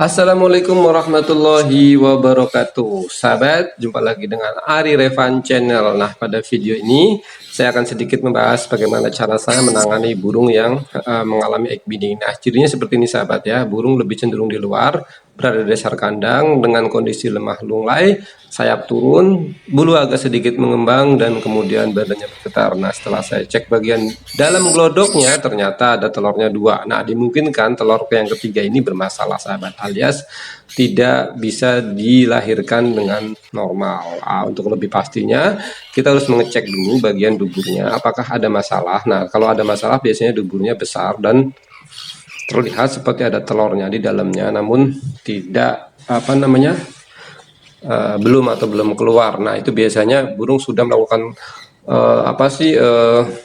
Assalamualaikum warahmatullahi wabarakatuh. Sahabat, jumpa lagi dengan Ari Revan Channel. Nah, pada video ini saya akan sedikit membahas bagaimana cara saya menangani burung yang mengalami egg beating. Nah, cirinya seperti ini sahabat ya. Burung lebih cenderung di luar, berada di dasar kandang dengan kondisi lemah lunglai, sayap turun, bulu agak sedikit mengembang dan kemudian badannya bergetar. Nah, setelah saya cek bagian dalam glodoknya ternyata ada telurnya 2. Nah, dimungkinkan telur yang ketiga ini bermasalah sahabat, alias tidak bisa dilahirkan dengan normal. Untuk lebih pastinya kita harus mengecek dulu bagian duburnya apakah ada masalah. Nah, kalau ada masalah biasanya duburnya besar dan terlihat seperti ada telurnya di dalamnya, namun tidak belum keluar. Nah, itu biasanya burung sudah melakukan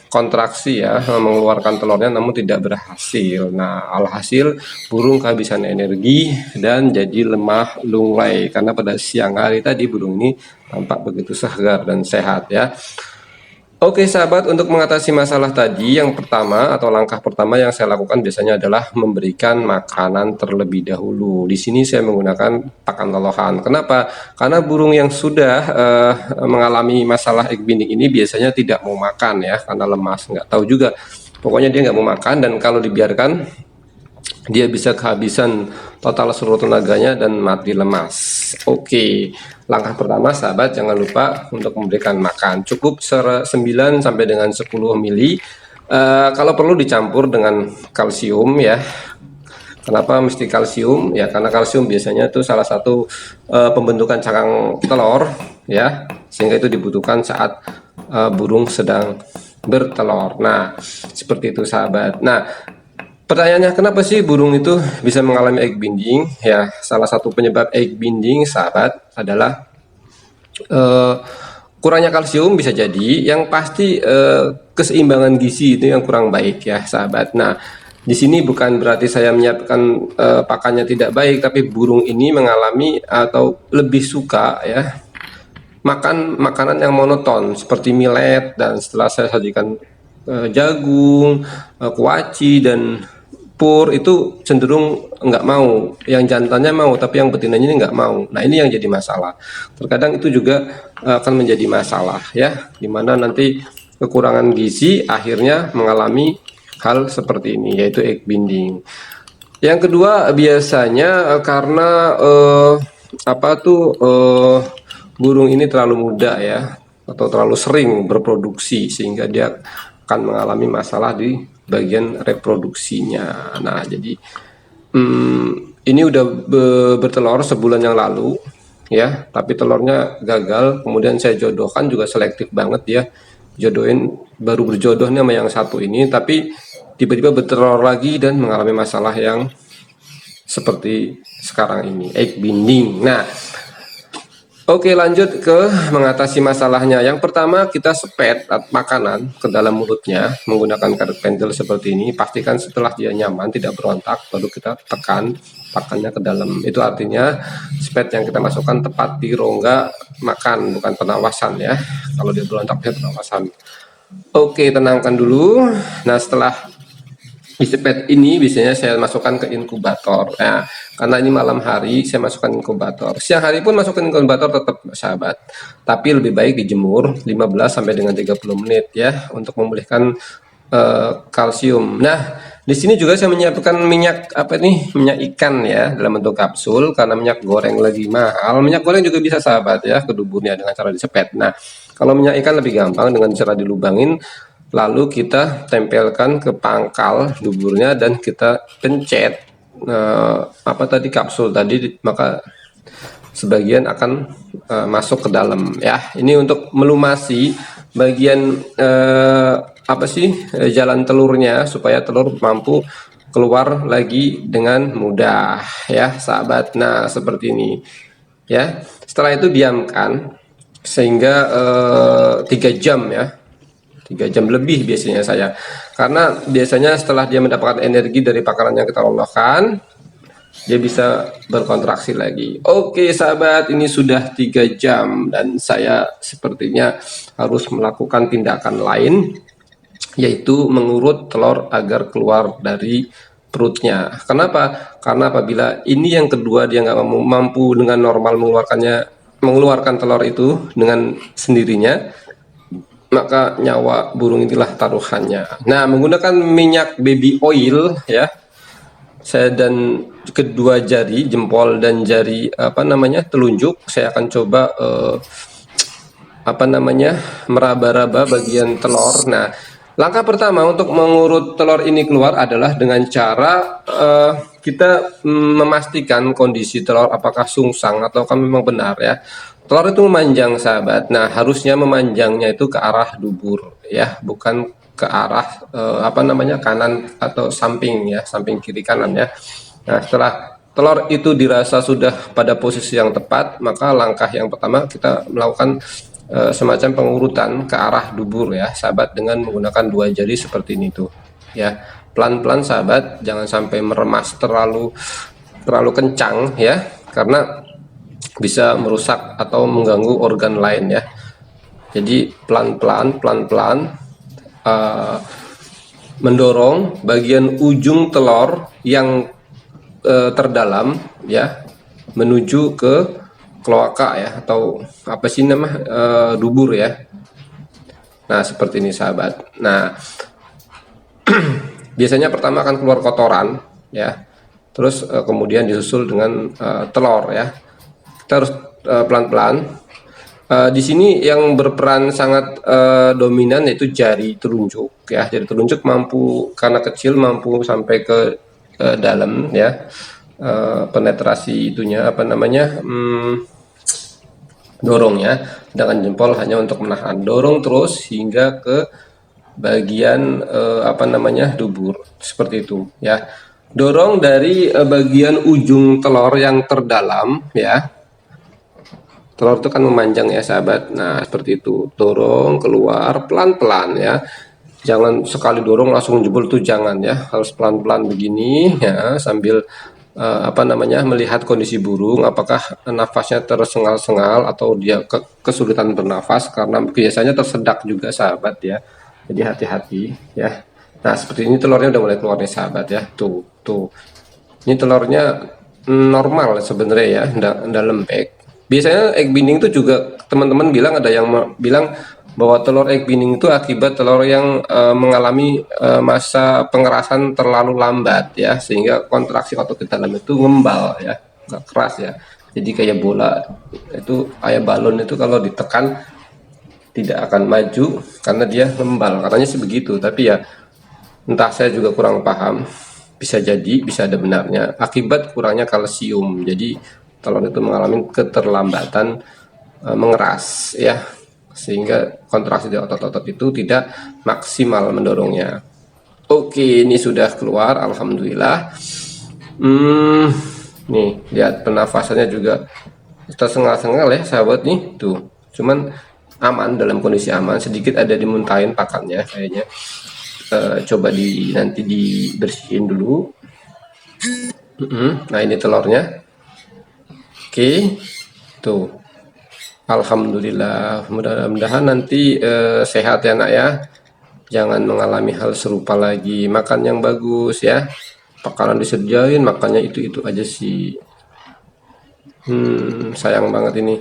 kontraksi ya, mengeluarkan telurnya namun tidak berhasil. Nah, alhasil burung kehabisan energi dan jadi lemah lunglai karena pada siang hari tadi burung ini tampak begitu segar dan sehat ya. Oke sahabat, untuk mengatasi masalah tadi, yang pertama atau langkah pertama yang saya lakukan biasanya adalah memberikan makanan terlebih dahulu. Di sini saya menggunakan pakan lolohan. Kenapa? Karena burung yang sudah mengalami masalah egg beating ini biasanya tidak mau makan ya, karena lemas, nggak tahu juga. Pokoknya dia nggak mau makan, dan kalau dibiarkan dia bisa kehabisan total seluruh tenaganya dan mati lemas. Oke, langkah pertama sahabat, jangan lupa untuk memberikan makan cukup 9 sampai dengan 10 mili. Kalau perlu dicampur dengan kalsium ya. Kenapa mesti kalsium? Ya karena kalsium biasanya itu salah satu pembentukan cangkang telur ya, sehingga itu dibutuhkan saat burung sedang bertelur. Nah, seperti itu sahabat. Nah, pertanyaannya, kenapa sih burung itu bisa mengalami egg beating? Ya, salah satu penyebab egg beating sahabat adalah kurangnya kalsium bisa jadi. Yang pasti keseimbangan gizi itu yang kurang baik ya sahabat. Nah, di sini bukan berarti saya menyiapkan pakannya tidak baik, tapi burung ini mengalami atau lebih suka ya makan makanan yang monoton seperti millet, dan setelah saya sajikan jagung, kuaci dan pur itu cenderung nggak mau. Yang jantannya mau tapi yang betinanya ini nggak mau. Nah, ini yang jadi masalah. Terkadang itu juga akan menjadi masalah ya, dimana nanti kekurangan gizi akhirnya mengalami hal seperti ini, yaitu egg beating. Yang kedua biasanya karena burung ini terlalu muda ya, atau terlalu sering berproduksi sehingga dia akan mengalami masalah di bagian reproduksinya. Nah, jadi ini udah bertelur sebulan yang lalu ya, tapi telurnya gagal. Kemudian saya jodohkan, juga selektif banget ya, jodohin, baru berjodohnya sama yang satu ini, tapi tiba-tiba bertelur lagi dan mengalami masalah yang seperti sekarang ini, egg beating. Nah, oke, lanjut ke mengatasi masalahnya. Yang pertama, kita sepet makanan ke dalam mulutnya menggunakan karet pentil seperti ini. Pastikan setelah dia nyaman, tidak berontak, baru kita tekan pakannya ke dalam. Itu artinya sepet yang kita masukkan tepat di rongga makan, bukan penawasan ya. Kalau dia berontak, dia penawasan. Oke, tenangkan dulu. Nah, setelah isepet ini biasanya saya masukkan ke inkubator. Nah, karena ini malam hari saya masukkan inkubator. Siang hari pun masukkan inkubator tetap sahabat. Tapi lebih baik dijemur 15 sampai dengan 30 menit ya, untuk memulihkan kalsium. Nah, di sini juga saya menyiapkan minyak minyak ikan ya, dalam bentuk kapsul, karena minyak goreng lagi mahal. Minyak goreng juga bisa sahabat ya, ke duburnya dengan cara disepet. Nah, kalau minyak ikan lebih gampang dengan cara dilubangin, lalu kita tempelkan ke pangkal duburnya dan kita pencet kapsul tadi, maka sebagian akan masuk ke dalam ya. Ini untuk melumasi bagian jalan telurnya, supaya telur mampu keluar lagi dengan mudah ya sahabat. Nah, seperti ini ya. Setelah itu diamkan sehingga 3 jam ya, 3 jam lebih biasanya saya, karena biasanya setelah dia mendapatkan energi dari pakan yang kita loloskan, dia bisa berkontraksi lagi. Oke sahabat, ini sudah 3 jam dan saya sepertinya harus melakukan tindakan lain, yaitu mengurut telur agar keluar dari perutnya. Kenapa? Karena apabila ini yang kedua dia nggak mampu dengan normal mengeluarkan telur itu dengan sendirinya, maka nyawa burung inilah taruhannya. Nah, menggunakan minyak baby oil ya, saya dan kedua jari jempol dan jari telunjuk, saya akan coba meraba-raba bagian telur. Nah, langkah pertama untuk mengurut telur ini keluar adalah dengan cara kita memastikan kondisi telur apakah sungsang atau memang benar ya. Telur itu memanjang, sahabat. Nah, harusnya memanjangnya itu ke arah dubur ya, bukan ke arah kanan atau samping ya, samping kiri kanan ya. Nah, setelah telur itu dirasa sudah pada posisi yang tepat, maka langkah yang pertama kita melakukan semacam pengurutan ke arah dubur ya, sahabat, dengan menggunakan dua jari seperti ini tuh ya. Pelan-pelan, sahabat, jangan sampai meremas terlalu kencang ya, karena bisa merusak atau mengganggu organ lain ya. Jadi pelan-pelan mendorong bagian ujung telur yang terdalam ya menuju ke kloaka ya, atau dubur ya. Nah, seperti ini, sahabat. Nah, biasanya pertama akan keluar kotoran ya, terus kemudian disusul dengan telur ya. Kita harus pelan-pelan. Di sini yang berperan sangat dominan yaitu jari telunjuk ya. Jari telunjuk mampu, karena kecil, mampu sampai ke dalam ya, penetrasi itunya dorongnya, sedangkan jempol hanya untuk menahan. Dorong terus hingga ke bagian dubur, seperti itu ya. Dorong dari bagian ujung telur yang terdalam ya. Telur itu kan memanjang ya, sahabat. Nah, seperti itu. Dorong keluar pelan-pelan ya. Jangan sekali dorong langsung jebol, tuh jangan ya. Harus pelan-pelan begini ya, sambil melihat kondisi burung, apakah nafasnya tersengal-sengal atau dia kesulitan bernafas, karena biasanya tersedak juga, sahabat ya. Jadi hati-hati ya. Nah, seperti ini telurnya udah mulai keluar nih, sahabat ya. Tuh. Ini telurnya normal sebenarnya ya, enggak lembek. Biasanya egg beating itu juga teman-teman bilang, ada yang bilang bahwa telur egg beating itu akibat telur yang mengalami masa pengerasan terlalu lambat ya, sehingga kontraksi otot di dalam itu ngembal ya, nggak keras ya. Jadi kayak bola itu, kayak balon itu, kalau ditekan tidak akan maju karena dia ngembal, katanya sih begitu. Tapi ya entah, saya juga kurang paham. Bisa jadi, bisa ada benarnya, akibat kurangnya kalsium. Jadi telur itu mengalami keterlambatan mengeras ya, sehingga kontraksi di otot-otot itu tidak maksimal mendorongnya. Oke, ini sudah keluar, alhamdulillah. Nih, lihat pernafasannya juga tersengal-sengal ya, sahabat nih. Tuh, cuman aman, dalam kondisi aman. Sedikit ada dimuntahin pakannya kayaknya. Coba nanti dibersihin dulu. Nah, ini telurnya. Oke, tuh. Alhamdulillah, mudah-mudahan nanti sehat ya, nak ya. Jangan mengalami hal serupa lagi. Makan yang bagus ya. Makanan disediain, makannya itu aja sih. Sayang banget ini.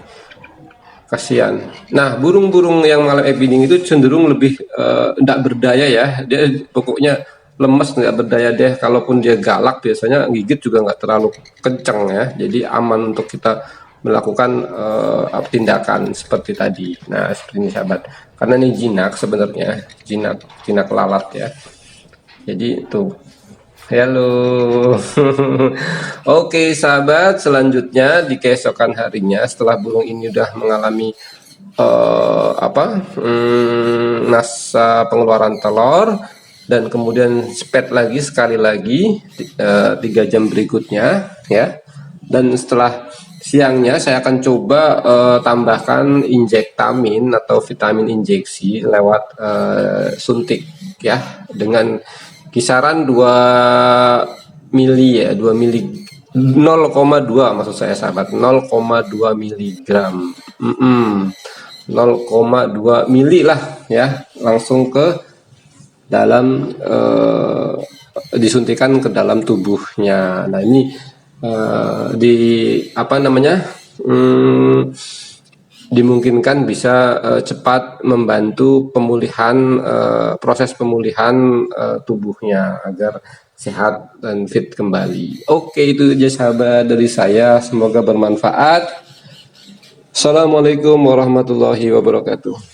Kasihan. Nah, burung-burung yang mengalami egg beating itu cenderung lebih tidak berdaya ya. Dia pokoknya lemes, nggak berdaya deh. Kalaupun dia galak, biasanya gigit juga nggak terlalu kenceng ya. Jadi aman untuk kita melakukan tindakan seperti tadi. Nah, seperti ini, sahabat. Karena ini jinak sebenarnya, jinak lalat ya. Jadi tuh. Halo. Oke, sahabat, selanjutnya di keesokan harinya setelah burung ini udah mengalami masa pengeluaran telur, dan kemudian spet lagi sekali lagi 3 jam berikutnya ya. Dan setelah siangnya saya akan coba tambahkan injektamin atau vitamin injeksi lewat suntik ya, dengan kisaran 2 mili ya, 2 mili, 0,2 maksud saya, sahabat, 0,2 miligram, 0,2 mili lah ya, langsung ke dalam disuntikan ke dalam tubuhnya. Nah ini di apa namanya dimungkinkan bisa cepat membantu pemulihan proses pemulihan tubuhnya agar sehat dan fit kembali. Oke, itu aja sahabat dari saya, semoga bermanfaat. Assalamualaikum warahmatullahi wabarakatuh.